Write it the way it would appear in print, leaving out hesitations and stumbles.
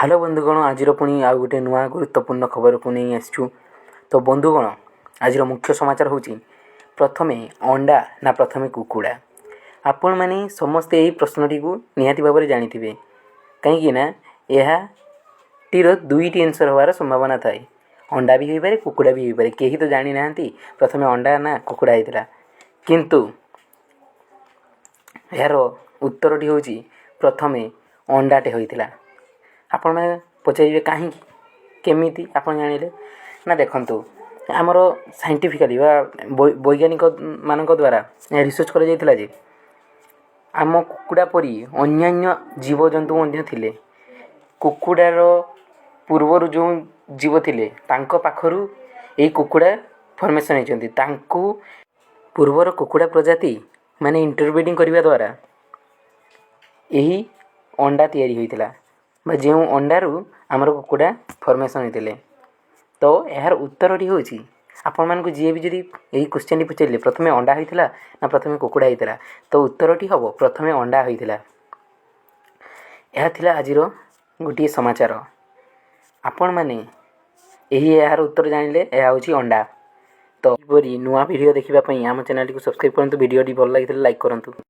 Hello बंधुगण आज पुणी आउ गोटे नुआ गुरुत्वपूर्ण खबर को नहीं आसचु। तो बंधुगण आज मुख्य समाचार हूँ प्रथमे अंडा ना प्रथमे कुकुड़ा। आपण मैंने समस्ते यही प्रश्नटी को निहाती भाव में जानी कहीं यह टीर दुईटी आंसर होवार संभावना थाए। अंडा भी हो पारे कुकुड़ा भी हो पारे, कहीं तो जानी ना प्रथमे अंडा ना कुकुड़ा होता, किंतु यार उत्तरटी हूँ प्रथमे अंडाटे होता। आपण मैंने पचारे कहीं केमी आप जानिले ना देखु आमर साइंटिफिकाली वैज्ञानिक मान द्वारा रिसर्च कर आम कुकुड़ा परी अन्यान्य जीवजंतु थे। कुकुड़ार पूर्वर जो जीव थे पाखरु यही कुकुड़ा फॉर्मेशन होती। पूर्वर कुकुड़ा प्रजाति माने इंटरब्रीडिंग करने द्वारा यही अंडा तैयारी होता, जो अंडारू आमर कुकुड़ा फॉर्मेशन होते। तो यार उत्तरटी हूँ आपण मानक जी भी जदि यही क्वेश्चन पचारे प्रथमे अंडा होता ना प्रथमे कुकुड़ा होता, तो उत्तरटी हम प्रथमे अंडा होता। यह थिला आजिर गोटे समाचार। आपण मैंने यही यार उत्तर जानिले यह हूँ अंडा। तो नुआ वीडियो देखापी आम चैनल को सब्सक्राइब करूँ। वीडियो भल लगी लाइक करूँ।